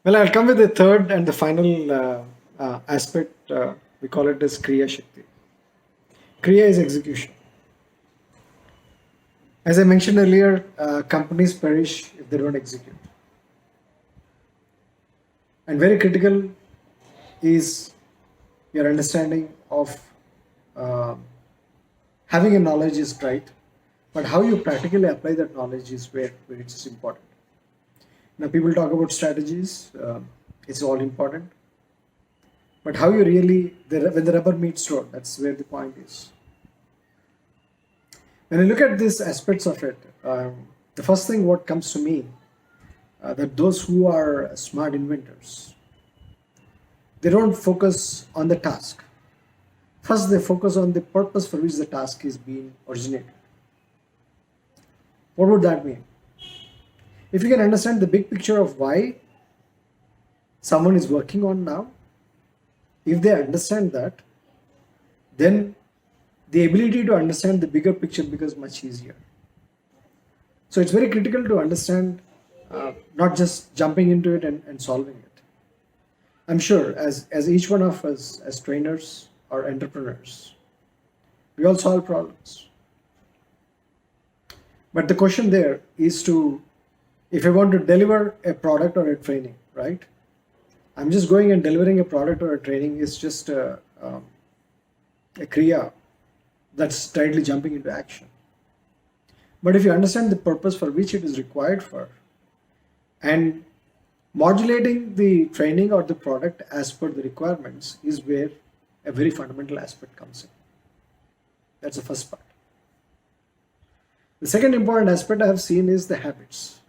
Well, I'll come with the third and the final aspect. We call it as Kriya Shakti. Kriya is execution. As I mentioned earlier, companies perish if they don't execute. And very critical is your understanding of uh, having a knowledge is right, but how you practically apply that knowledge is where it's important. Now, people talk about strategies, it's all important, but how you really, when the rubber meets road, that's where the point is. When I look at these aspects of it, the first thing what comes to me that those who are smart inventors, they don't focus on the task. First, they focus on the purpose for which the task is being originated. What would that mean? If you can understand the big picture of why someone is working on now, if they understand that, then the ability to understand the bigger picture becomes much easier. So it's very critical to understand, not just jumping into it and solving it. I'm sure as each one of us as trainers or entrepreneurs, we all solve problems. But the question there is to, if I want to deliver a product or a training, right? I'm just going and delivering a product or a training is just a kriya that's tightly jumping into action. But if you understand the purpose for which it is required for, and modulating the training or the product as per the requirements is where a very fundamental aspect comes in. That's the first part. The second important aspect I have seen is the habits.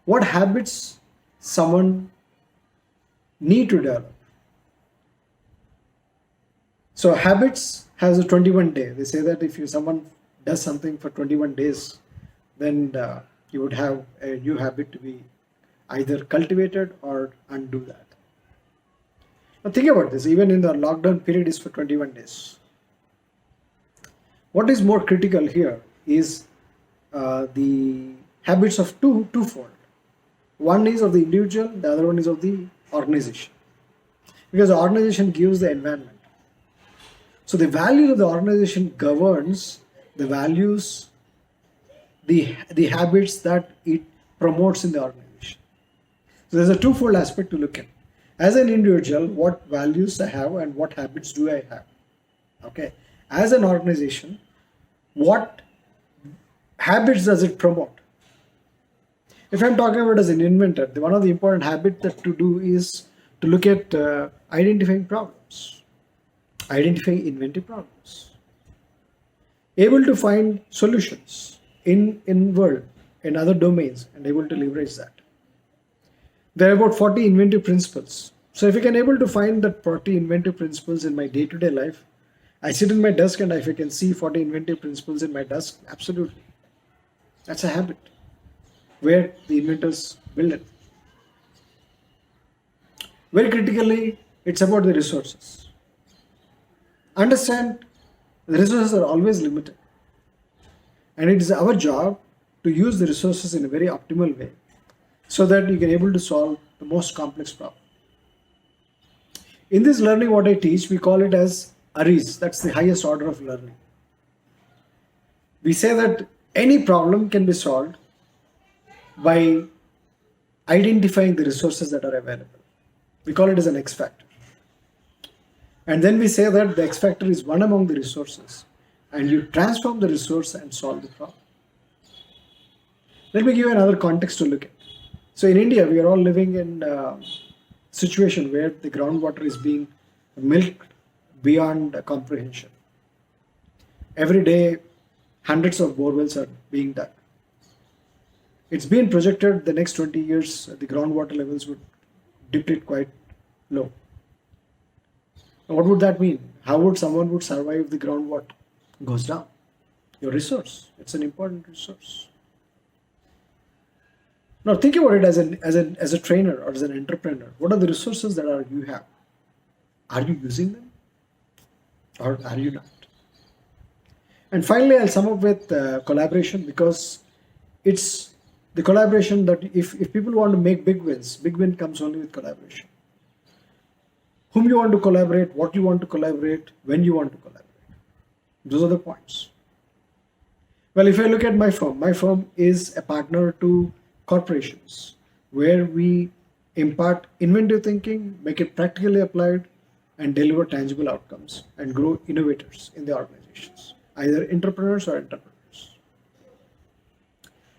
What habits someone need to develop. So habits has a 21 day. They say that if someone does something for 21 days, then you would have a new habit to be either cultivated or undo that. Now think about this. Even in the lockdown period is for 21 days. What is more critical here is the habits of twofold. One is of the individual, the other one is of the organization. Because the organization gives the environment. So the values of the organization governs the values, the habits that it promotes in the organization. So there's a twofold aspect to look at. As an individual, what values I have and what habits do I have? Okay. As an organization, what habits does it promote? If I'm talking about as an inventor, one of the important habits that to do is to look at identifying problems, identifying inventive problems, able to find solutions in world, in other domains, and able to leverage that. There are about 40 inventive principles. So if I can able to find that 40 inventive principles in my day-to-day life, I sit in my desk and if I can see 40 inventive principles in my desk, absolutely. That's a habit where the inventors build it. Very critically, it's about the resources. Understand the resources are always limited. And it is our job to use the resources in a very optimal way so that you can able to solve the most complex problem. In this learning, what I teach, we call it as ARIS. That's the highest order of learning. We say that any problem can be solved by identifying the resources that are available. We call it as an X factor. And then we say that the X factor is one among the resources and you transform the resource and solve the problem. Let me give you another context to look at. So in India, we are all living in a situation where the groundwater is being milked beyond comprehension. Every day, hundreds of borewells are being dug. It's been projected the next 20 years, the groundwater levels would deplete quite low. Now, what would that mean? How would someone would survive if the groundwater goes down? Your resource. It's an important resource. Now think about it as a trainer or as an entrepreneur. What are the resources that you have? Are you using them? Or are you not? And finally, I'll sum up with collaboration because it's The collaboration that if people want to make big win comes only with collaboration. Whom you want to collaborate, what you want to collaborate, when you want to collaborate. Those are the points. Well, if I look at my firm is a partner to corporations where we impart inventive thinking, make it practically applied, and deliver tangible outcomes and grow innovators in the organizations, either entrepreneurs or entrepreneurs.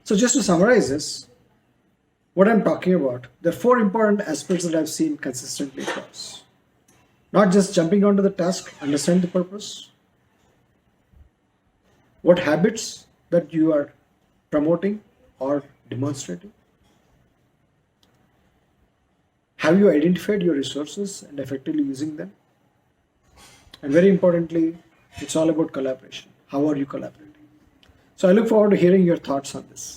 So just to summarize this, what I'm talking about, there are 4 important aspects that I've seen consistently across. Not just jumping onto the task, understand the purpose. What habits that you are promoting or demonstrating. Have you identified your resources and effectively using them? And very importantly, it's all about collaboration. How are you collaborating? So I look forward to hearing your thoughts on this.